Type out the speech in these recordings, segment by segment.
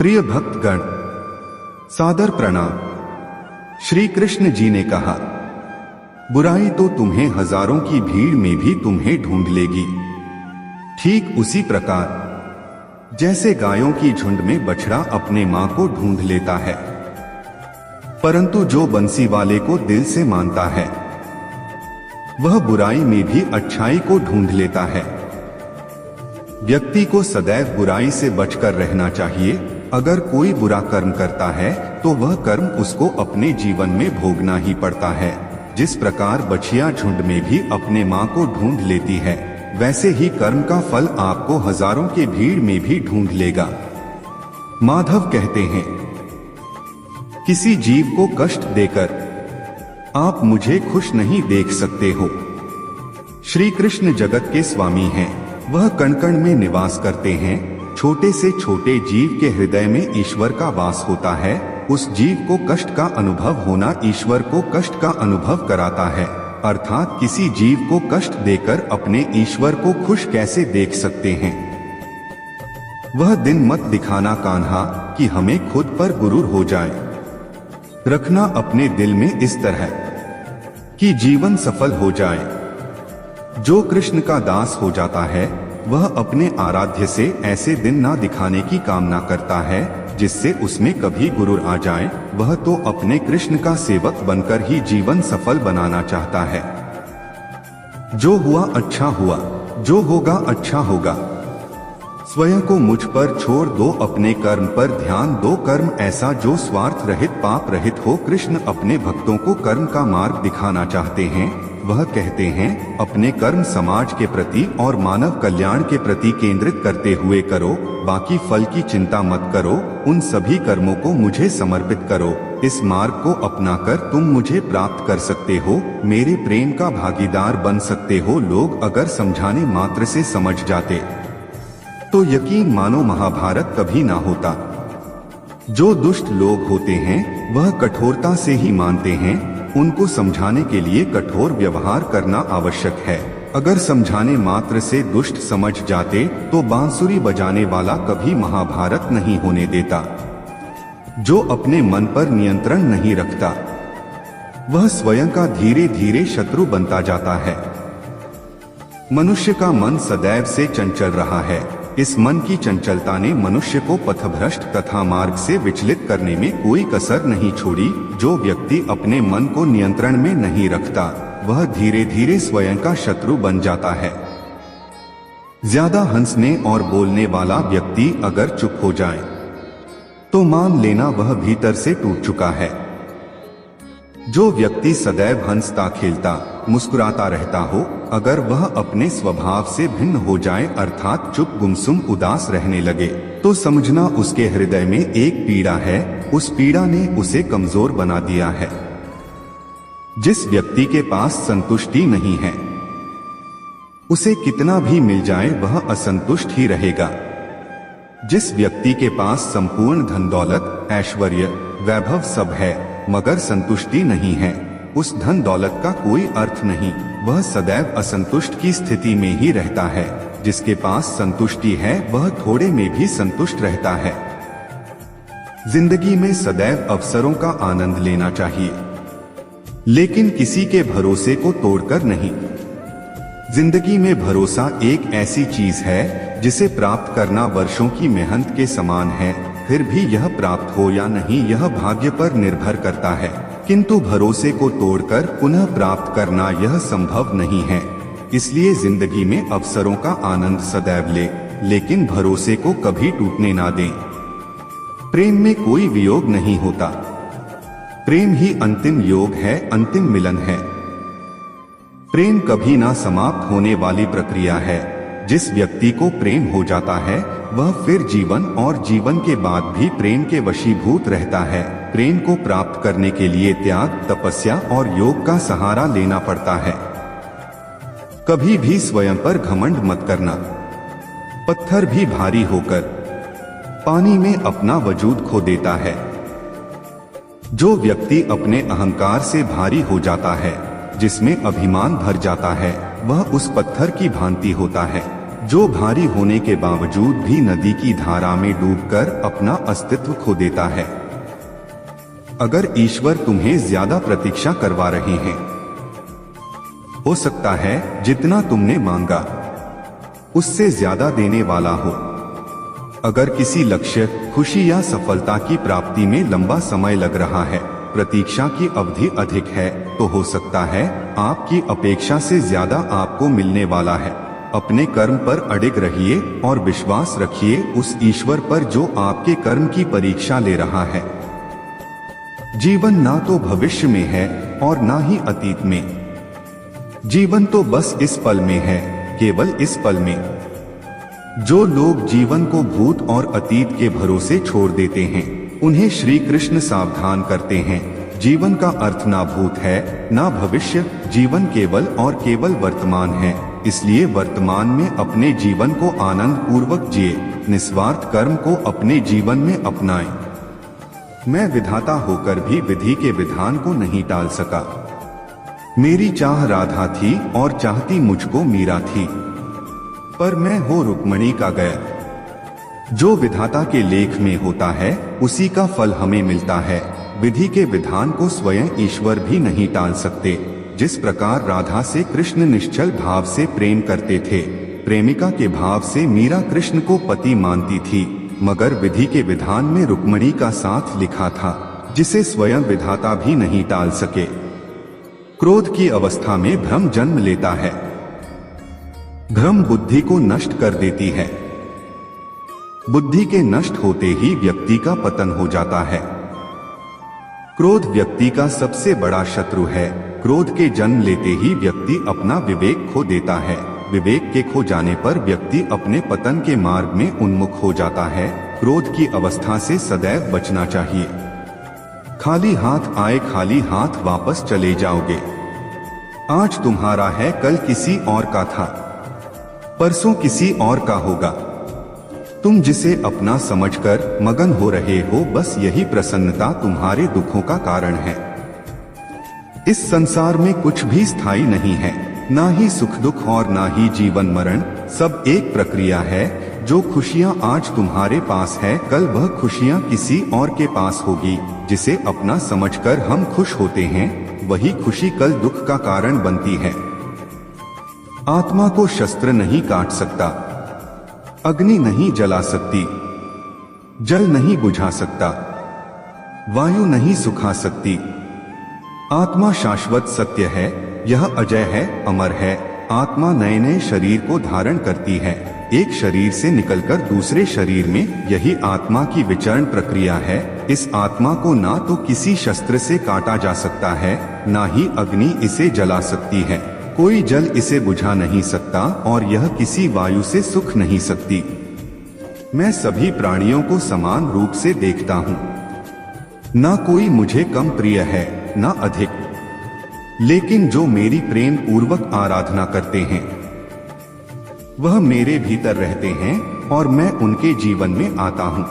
प्रिय भक्तगण, सादर प्रणाम। श्री कृष्ण जी ने कहा, बुराई तो तुम्हें हजारों की भीड़ में भी तुम्हें ढूंढ लेगी। ठीक उसी प्रकार जैसे गायों की झुंड में बछड़ा अपने मां को ढूंढ लेता है, परंतु जो बंसी वाले को दिल से मानता है वह बुराई में भी अच्छाई को ढूंढ लेता है। व्यक्ति को सदैव बुराई से बचकर रहना चाहिए। अगर कोई बुरा कर्म करता है तो वह कर्म उसको अपने जीवन में भोगना ही पड़ता है। जिस प्रकार बछिया झुंड में भी अपने मां को ढूंढ लेती है, वैसे ही कर्म का फल आपको हजारों के भीड़ में भी ढूंढ लेगा। माधव कहते हैं, किसी जीव को कष्ट देकर आप मुझे खुश नहीं देख सकते हो। श्री कृष्ण जगत के स्वामी हैं, वह कण कण में निवास करते हैं। छोटे से छोटे जीव के हृदय में ईश्वर का वास होता है। उस जीव को कष्ट का अनुभव होना ईश्वर को कष्ट का अनुभव कराता है। अर्थात किसी जीव को कष्ट देकर अपने ईश्वर को खुश कैसे देख सकते हैं। वह दिन मत दिखाना कान्हा कि हमें खुद पर गुरूर हो जाए। रखना अपने दिल में इस तरह कि जीवन सफल हो जाए। जो कृष्ण का दास हो जाता है वह अपने आराध्य से ऐसे दिन ना दिखाने की कामना करता है जिससे उसमें कभी गुरूर आ जाए। वह तो अपने कृष्ण का सेवक बनकर ही जीवन सफल बनाना चाहता है। जो हुआ अच्छा हुआ, जो होगा अच्छा होगा। स्वयं को मुझ पर छोड़ दो, अपने कर्म पर ध्यान दो। कर्म ऐसा जो स्वार्थ रहित पाप रहित हो। कृष्ण अपने भक्तों को कर्म का मार्ग दिखाना चाहते हैं। वह कहते हैं, अपने कर्म समाज के प्रति और मानव कल्याण के प्रति केंद्रित करते हुए करो। बाकी फल की चिंता मत करो। उन सभी कर्मों को मुझे समर्पित करो। इस मार्ग को अपनाकर तुम मुझे प्राप्त कर सकते हो, मेरे प्रेम का भागीदार बन सकते हो। लोग अगर समझाने मात्र से समझ जाते तो यकीन मानो महाभारत कभी ना होता। जो दुष्ट लोग होते हैं वह कठोरता से ही मानते हैं। उनको समझाने के लिए कठोर व्यवहार करना आवश्यक है। अगर समझाने मात्र से दुष्ट समझ जाते तो बांसुरी बजाने वाला कभी महाभारत नहीं होने देता। जो अपने मन पर नियंत्रण नहीं रखता वह स्वयं का धीरे धीरे शत्रु बनता जाता है। मनुष्य का मन सदैव से चंचल रहा है। इस मन की चंचलता ने मनुष्य को पथभ्रष्ट तथा मार्ग से विचलित करने में कोई कसर नहीं छोड़ी। जो व्यक्ति अपने मन को नियंत्रण में नहीं रखता वह धीरे धीरे स्वयं का शत्रु बन जाता है। ज्यादा हंसने और बोलने वाला व्यक्ति अगर चुप हो जाए तो मान लेना वह भीतर से टूट चुका है। जो व्यक्ति सदैव हंसता खेलता मुस्कुराता रहता हो, अगर वह अपने स्वभाव से भिन्न हो जाए अर्थात चुप गुमसुम उदास रहने लगे, तो समझना उसके हृदय में एक पीड़ा है। उस पीड़ा ने उसे कमजोर बना दिया है। जिस व्यक्ति के पास संतुष्टि नहीं है उसे कितना भी मिल जाए वह असंतुष्ट ही रहेगा। जिस व्यक्ति के पास संपूर्ण धन दौलत ऐश्वर्य वैभव सब है मगर संतुष्टि नहीं है, उस धन दौलत का कोई अर्थ नहीं। वह सदैव असंतुष्ट की स्थिति में ही रहता है। जिसके पास संतुष्टि है वह थोड़े में भी संतुष्ट रहता है। जिंदगी में सदैव अवसरों का आनंद लेना चाहिए, लेकिन किसी के भरोसे को तोड़कर नहीं। जिंदगी में भरोसा एक ऐसी चीज है जिसे प्राप्त करना वर्षों की मेहनत के समान है। फिर भी यह प्राप्त हो या नहीं यह भाग्य पर निर्भर करता है, किंतु भरोसे को तोड़कर पुनः प्राप्त करना यह संभव नहीं है। इसलिए जिंदगी में अवसरों का आनंद सदैव ले, लेकिन भरोसे को कभी टूटने ना दें। प्रेम में कोई वियोग नहीं होता। प्रेम ही अंतिम योग है, अंतिम मिलन है। प्रेम कभी ना समाप्त होने वाली प्रक्रिया है। जिस व्यक्ति को प्रेम हो जाता है वह फिर जीवन और जीवन के बाद भी प्रेम के वशीभूत रहता है। प्रेम को प्राप्त करने के लिए त्याग, तपस्या और योग का सहारा लेना पड़ता है। कभी भी स्वयं पर घमंड मत करना। पत्थर भी भारी होकर पानी में अपना वजूद खो देता है। जो व्यक्ति अपने अहंकार से भारी हो जाता है, जिसमें अभिमान भर जाता है, वह उस पत्थर की भांति होता है। जो भारी होने के बावजूद भी नदी की धारा में डूबकर अपना अस्तित्व खो देता है। अगर ईश्वर तुम्हें ज्यादा प्रतीक्षा करवा रहे हैं, हो सकता है जितना तुमने मांगा उससे ज्यादा देने वाला हो। अगर किसी लक्ष्य, खुशी या सफलता की प्राप्ति में लंबा समय लग रहा है, प्रतीक्षा की अवधि अधिक है, तो हो सकता है आपकी अपेक्षा से ज्यादा आपको मिलने वाला है। अपने कर्म पर अडिग रहिए और विश्वास रखिए उस ईश्वर पर जो आपके कर्म की परीक्षा ले रहा है। जीवन ना तो भविष्य में है और ना ही अतीत में। जीवन तो बस इस पल में है, केवल इस पल में। जो लोग जीवन को भूत और अतीत के भरोसे छोड़ देते हैं, उन्हें श्री कृष्ण सावधान करते हैं। जीवन का अर्थ ना भूत है ना भविष्य, जीवन केवल और केवल वर्तमान है। इसलिए वर्तमान में अपने जीवन को आनंद पूर्वक जिए, निस्वार्थ कर्म को अपने जीवन में अपनाएं। मैं विधाता होकर भी विधि के विधान को नहीं टाल सका। मेरी चाह राधा थी और चाहती मुझको मीरा थी, पर मैं हो रुक्मणी का गया। जो विधाता के लेख में होता है उसी का फल हमें मिलता है। विधि के विधान को स्वयं ईश्वर भी नहीं टाल सकते। जिस प्रकार राधा से कृष्ण निश्चल भाव से प्रेम करते थे, प्रेमिका के भाव से मीरा कृष्ण को पति मानती थी, मगर विधि के विधान में रुक्मणी का साथ लिखा था, जिसे स्वयं विधाता भी नहीं टाल सके। क्रोध की अवस्था में भ्रम जन्म लेता है। भ्रम बुद्धि को नष्ट कर देती है। बुद्धि के नष्ट होते ही व्यक्ति का पतन हो जाता है। क्रोध व्यक्ति का सबसे बड़ा शत्रु है। क्रोध के जन्म लेते ही व्यक्ति अपना विवेक खो देता है। विवेक के खो जाने पर व्यक्ति अपने पतन के मार्ग में उन्मुख हो जाता है। क्रोध की अवस्था से सदैव बचना चाहिए। खाली हाथ आए खाली हाथ वापस चले जाओगे। आज तुम्हारा है, कल किसी और का था, परसों किसी और का होगा। तुम जिसे अपना समझकर मगन हो रहे हो, बस यही प्रसन्नता तुम्हारे दुखों का कारण है। इस संसार में कुछ भी स्थायी नहीं है, ना ही सुख दुख और ना ही जीवन मरण। सब एक प्रक्रिया है। जो खुशियां आज तुम्हारे पास है, कल वह खुशियां किसी और के पास होगी। जिसे अपना समझकर हम खुश होते हैं, वही खुशी कल दुख का कारण बनती है। आत्मा को शस्त्र नहीं काट सकता, अग्नि नहीं जला सकती, जल नहीं बुझा सकता, वायु नहीं सुखा सकती। आत्मा शाश्वत सत्य है, यह अजय है, अमर है। आत्मा नए नए शरीर को धारण करती है, एक शरीर से निकलकर दूसरे शरीर में। यही आत्मा की विचरण प्रक्रिया है। इस आत्मा को ना तो किसी शस्त्र से काटा जा सकता है, ना ही अग्नि इसे जला सकती है। कोई जल इसे बुझा नहीं सकता और यह किसी वायु से सुख नहीं सकती। मैं सभी प्राणियों को समान रूप से देखता हूँ। ना कोई मुझे कम प्रिय है, ना अधिक। लेकिन जो मेरी प्रेम पूर्वक आराधना करते हैं, वह मेरे भीतर रहते हैं और मैं उनके जीवन में आता हूँ।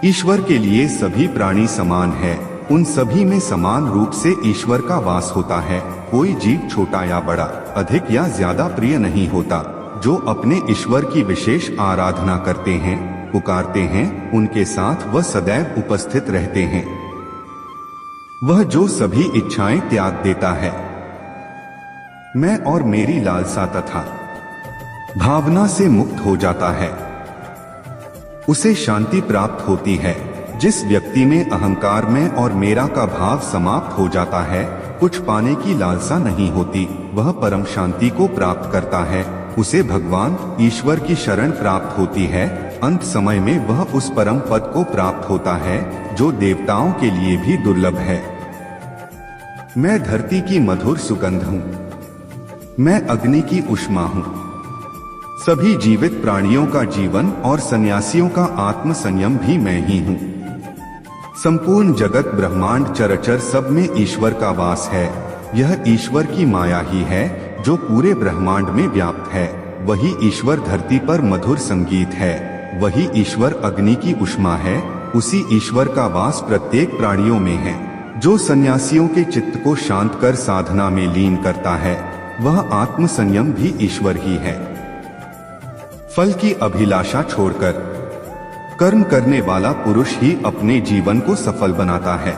ईश्वर के लिए सभी प्राणी समान है। उन सभी में समान रूप से ईश्वर का वास होता है। कोई जीव छोटा या बड़ा, अधिक या ज्यादा प्रिय नहीं होता। जो अपने ईश्वर की विशेष आराधना करते हैं, पुकारते हैं, उनके साथ वह सदैव उपस्थित रहते हैं। वह जो सभी इच्छाएं त्याग देता है, मैं और मेरी लालसा तथा भावना से मुक्त हो जाता है, उसे शांति प्राप्त होती है। जिस व्यक्ति में अहंकार में और मेरा का भाव समाप्त हो जाता है, कुछ पाने की लालसा नहीं होती, वह परम शांति को प्राप्त करता है। उसे भगवान ईश्वर की शरण प्राप्त होती है। अंत समय में वह उस परम पद को प्राप्त होता है जो देवताओं के लिए भी दुर्लभ है। मैं धरती की मधुर सुगंध हूँ, मैं अग्नि की उष्मा हूँ। सभी जीवित प्राणियों का जीवन और सन्यासियों का आत्म संयम भी मैं ही हूँ। संपूर्ण जगत ब्रह्मांड चराचर सब में ईश्वर का वास है। यह ईश्वर की माया ही है जो पूरे ब्रह्मांड में व्याप्त है। वही ईश्वर धरती पर मधुर संगीत है, वही ईश्वर अग्नि की उष्मा है। उसी ईश्वर का वास प्रत्येक प्राणियों में है। जो सन्यासियों के चित्त को शांत कर साधना में लीन करता है, वह आत्म संयम भी ईश्वर ही है। फल की अभिलाषा छोड़कर कर्म करने वाला पुरुष ही अपने जीवन को सफल बनाता है।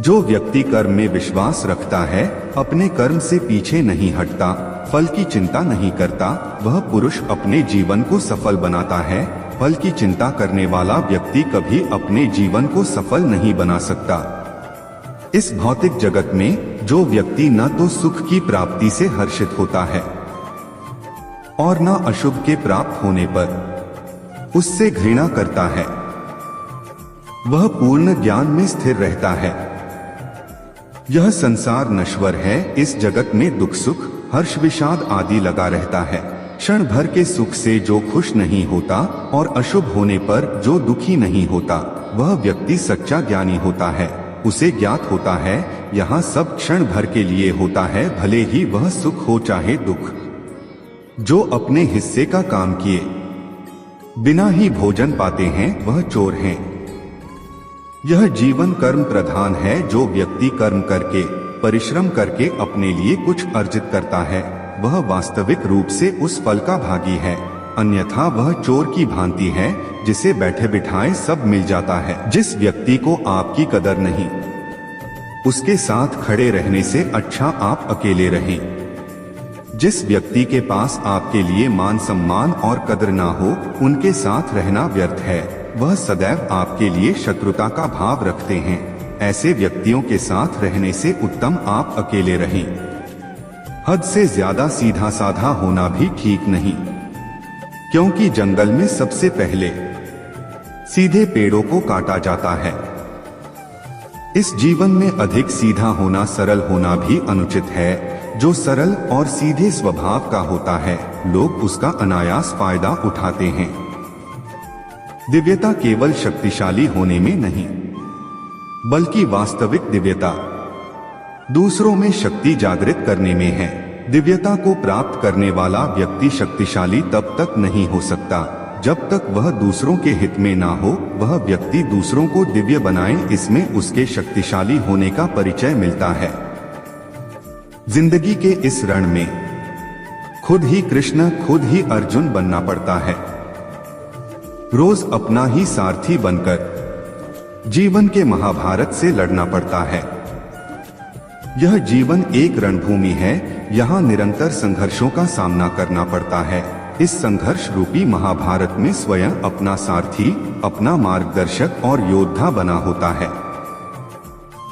जो व्यक्ति कर्म में विश्वास रखता है, अपने कर्म से पीछे नहीं हटता, फल की चिंता नहीं करता, वह पुरुष अपने जीवन को सफल बनाता है। फल की चिंता करने वाला व्यक्ति कभी अपने जीवन को सफल नहीं बना सकता। इस भौतिक जगत में जो व्यक्ति न तो सुख की प्राप्ति से हर्षित होता है और न अशुभ के प्राप्त होने पर उससे घृणा करता है, वह पूर्ण ज्ञान में स्थिर रहता है। यह संसार नश्वर है, इस जगत में दुख सुख हर्ष विषाद आदि लगा रहता है। क्षण भर के सुख से जो खुश नहीं होता और अशुभ होने पर जो दुखी नहीं होता, वह व्यक्ति सच्चा ज्ञानी होता है। उसे ज्ञात होता है यहाँ सब क्षण भर के लिए होता है, भले ही वह सुख हो चाहे दुख। जो अपने हिस्से का काम किए बिना ही भोजन पाते हैं, वह चोर हैं। यह जीवन कर्म प्रधान है। जो व्यक्ति कर्म करके परिश्रम करके अपने लिए कुछ अर्जित करता है, वह वास्तविक रूप से उस फल का भागी है। अन्यथा वह चोर की भांति है, जिसे बैठे बिठाए सब मिल जाता है। जिस व्यक्ति को आपकी कदर नहीं, उसके साथ खड़े रहने से अच्छा आप अकेले रहें। जिस व्यक्ति के पास आपके लिए मान सम्मान और कदर ना हो, उनके साथ रहना व्यर्थ है। वह सदैव आपके लिए शत्रुता का भाव रखते हैं। ऐसे व्यक्तियों के साथ रहने से उत्तम आप अकेले रहें। हद से ज्यादा सीधा साधा होना भी ठीक नहीं, क्योंकि जंगल में सबसे पहले सीधे पेड़ों को काटा जाता है। इस जीवन में अधिक सीधा होना, सरल होना भी अनुचित है। जो सरल और सीधे स्वभाव का होता है, लोग उसका अनायास फायदा उठाते हैं। दिव्यता केवल शक्तिशाली होने में नहीं, बल्कि वास्तविक दिव्यता दूसरों में शक्ति जागृत करने में है। दिव्यता को प्राप्त करने वाला व्यक्ति शक्तिशाली तब तक नहीं हो सकता जब तक वह दूसरों के हित में ना हो। वह व्यक्ति दूसरों को दिव्य बनाए, इसमें उसके शक्तिशाली होने का परिचय मिलता है। जिंदगी के इस रण में खुद ही कृष्ण, खुद ही अर्जुन बनना पड़ता है। रोज अपना ही सारथी बनकर जीवन के महाभारत से लड़ना पड़ता है। यह जीवन एक रणभूमि है, यहाँ निरंतर संघर्षों का सामना करना पड़ता है। इस संघर्ष रूपी महाभारत में स्वयं अपना सारथी, अपना मार्गदर्शक और योद्धा बना होता है।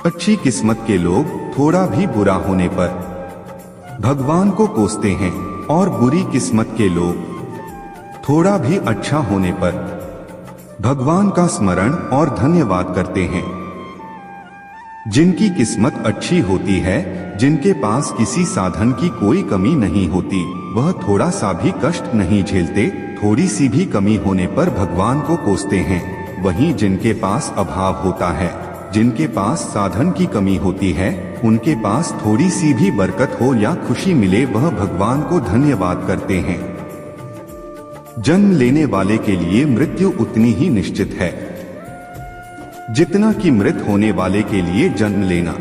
अच्छी किस्मत के लोग थोड़ा भी बुरा होने पर भगवान को कोसते हैं और बुरी किस्मत के लोग थोड़ा भी अच्छा होने पर भगवान का स्मरण और धन्यवाद करते हैं। जिनकी किस्मत अच्छी होती है, जिनके पास किसी साधन की कोई कमी नहीं होती, वह थोड़ा सा भी कष्ट नहीं झेलते। थोड़ी सी भी कमी होने पर भगवान को कोसते हैं। वहीं जिनके पास अभाव होता है, जिनके पास साधन की कमी होती है, उनके पास थोड़ी सी भी बरकत हो या खुशी मिले, वह भगवान को धन्यवाद करते हैं। जन्म लेने वाले के लिए मृत्यु उतनी ही निश्चित है जितना कि मृत होने वाले के लिए जन्म लेना।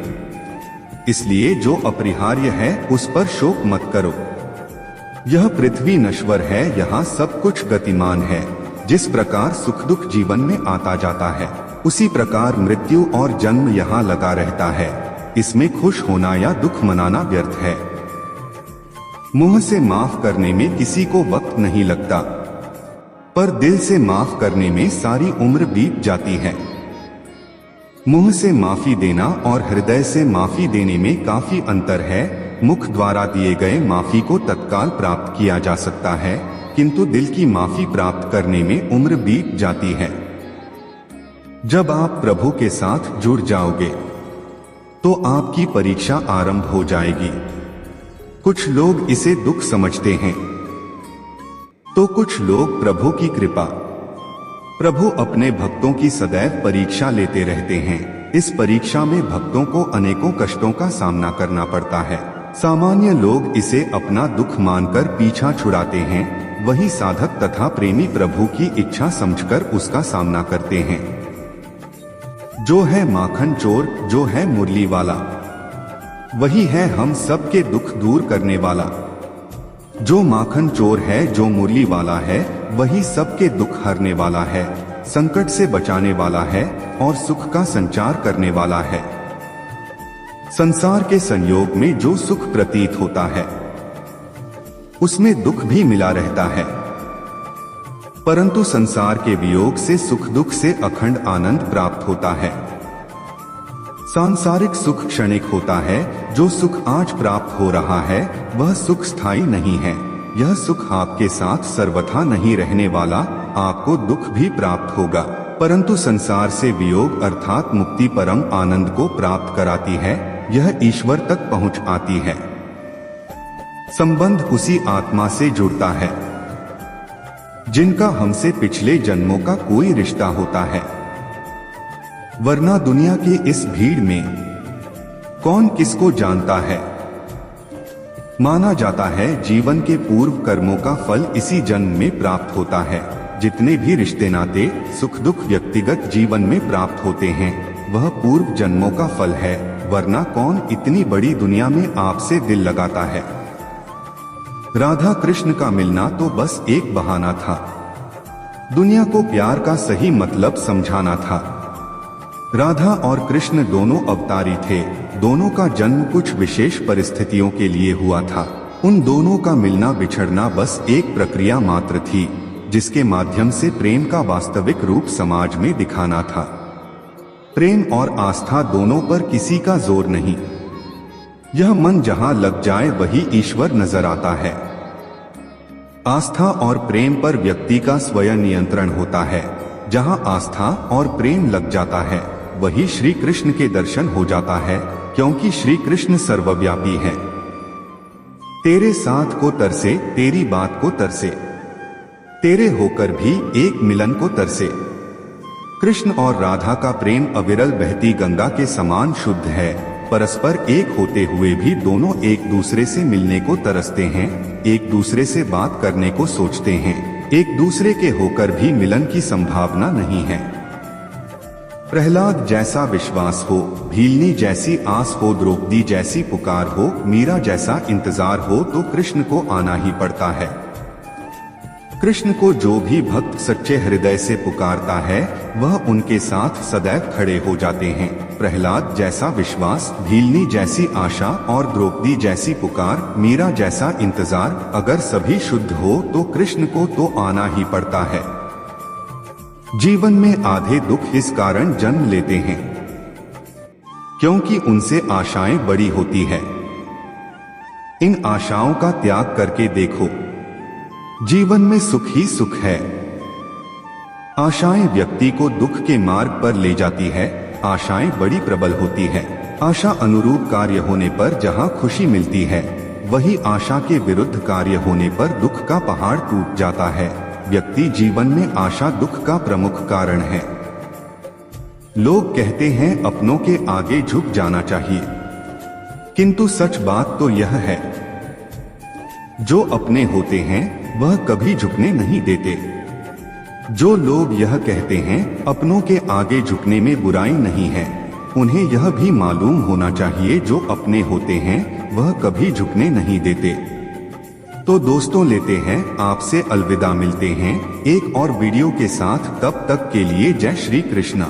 इसलिए जो अपरिहार्य है उस पर शोक मत करो। यह पृथ्वी नश्वर है, यहाँ सब कुछ गतिमान है। जिस प्रकार सुख दुख जीवन में आता जाता है, उसी प्रकार मृत्यु और जन्म यहाँ लगा रहता है। इसमें खुश होना या दुख मनाना व्यर्थ है। मुंह से माफ करने में किसी को वक्त नहीं लगता, पर दिल से माफ करने में सारी उम्र बीत जाती है। मुंह से माफी देना और हृदय से माफी देने में काफी अंतर है। मुख द्वारा दिए गए माफी को तत्काल प्राप्त किया जा सकता है, किंतु दिल की माफी प्राप्त करने में उम्र बीत जाती है। जब आप प्रभु के साथ जुड़ जाओगे तो आपकी परीक्षा आरंभ हो जाएगी। कुछ लोग इसे दुख समझते हैं, तो कुछ लोग प्रभु की कृपा। प्रभु अपने भक्तों की सदैव परीक्षा लेते रहते हैं। इस परीक्षा में भक्तों को अनेकों कष्टों का सामना करना पड़ता है। सामान्य लोग इसे अपना दुख मानकर पीछा छुड़ाते हैं, वही साधक तथा प्रेमी प्रभु की इच्छा समझकर उसका सामना करते हैं। जो है माखन चोर, जो है मुरली वाला, वही है हम सबके दुख दूर करने वाला। जो माखन चोर है, जो मुरली वाला है, वही सबके दुख हरने वाला है, संकट से बचाने वाला है और सुख का संचार करने वाला है। संसार के संयोग में जो सुख प्रतीत होता है उसमें दुख भी मिला रहता है, परंतु संसार के वियोग से सुख दुख से अखंड आनंद प्राप्त होता है। सांसारिक सुख क्षणिक होता है, जो सुख आज प्राप्त हो रहा है वह सुख स्थायी नहीं है। यह सुख आपके साथ सर्वथा नहीं रहने वाला, आपको दुख भी प्राप्त होगा, परंतु संसार से वियोग अर्थात मुक्ति परम आनंद को प्राप्त कराती है, यह ईश्वर तक पहुंच आती है। संबंध उसी आत्मा से जुड़ता है जिनका हमसे पिछले जन्मों का कोई रिश्ता होता है, वरना दुनिया की इस भीड़ में कौन किसको जानता है। माना जाता है जीवन के पूर्व कर्मों का फल इसी जन्म में प्राप्त होता है। जितने भी रिश्ते नाते सुख दुख व्यक्तिगत जीवन में प्राप्त होते हैं वह पूर्व जन्मों का फल है, वरना कौन इतनी बड़ी दुनिया में आपसे दिल लगाता है। राधा कृष्ण का मिलना तो बस एक बहाना था, दुनिया को प्यार का सही मतलब समझाना था। राधा और कृष्ण दोनों अवतारी थे, दोनों का जन्म कुछ विशेष परिस्थितियों के लिए हुआ था। उन दोनों का मिलना बिछड़ना बस एक प्रक्रिया मात्र थी, जिसके माध्यम से प्रेम का वास्तविक रूप समाज में दिखाना था। प्रेम और आस्था दोनों पर किसी का जोर नहीं, यह मन जहां लग जाए वही ईश्वर नजर आता है। आस्था और प्रेम पर व्यक्ति का स्वयं नियंत्रण होता है। जहां आस्था और प्रेम लग जाता है वही श्री कृष्ण के दर्शन हो जाता है, क्योंकि श्री कृष्ण सर्वव्यापी है। तेरे साथ को तरसे, तेरी बात को तरसे, तेरे होकर भी एक मिलन को तरसे। कृष्ण और राधा का प्रेम अविरल बहती गंगा के समान शुद्ध है। परस्पर एक होते हुए भी दोनों एक दूसरे से मिलने को तरसते हैं, एक दूसरे से बात करने को सोचते हैं। एक दूसरे के होकर भी मिलन की संभावना नहीं है। प्रहलाद जैसा विश्वास हो, भीलनी जैसी आस हो, द्रौपदी जैसी पुकार हो, मीरा जैसा इंतजार हो, तो कृष्ण को आना ही पड़ता है। कृष्ण को जो भी भक्त सच्चे हृदय से पुकारता है वह उनके साथ सदैव खड़े हो जाते हैं। प्रहलाद जैसा विश्वास, भीलनी जैसी आशा और द्रौपदी जैसी पुकार, मीरा जैसा इंतजार, अगर सभी शुद्ध हो तो कृष्ण को तो आना ही पड़ता है। जीवन में आधे दुख इस कारण जन्म लेते हैं क्योंकि उनसे आशाएं बड़ी होती है। इन आशाओं का त्याग करके देखो, जीवन में सुख ही सुख है। आशाएं व्यक्ति को दुख के मार्ग पर ले जाती है, आशाएं बड़ी प्रबल होती है। आशा अनुरूप कार्य होने पर जहां खुशी मिलती है, वही आशा के विरुद्ध कार्य होने पर दुख का पहाड़ टूट जाता है। व्यक्ति जीवन में आशा दुख का प्रमुख कारण है। लोग कहते हैं अपनों के आगे झुक जाना चाहिए, किंतु सच बात तो यह है, जो अपने होते हैं वह कभी झुकने नहीं देते। जो लोग यह कहते हैं अपनों के आगे झुकने में बुराई नहीं है, उन्हें यह भी मालूम होना चाहिए जो अपने होते हैं वह कभी झुकने नहीं देते। तो दोस्तों, लेते हैं आपसे अलविदा, मिलते हैं एक और वीडियो के साथ। तब तक के लिए जय श्री कृष्णा।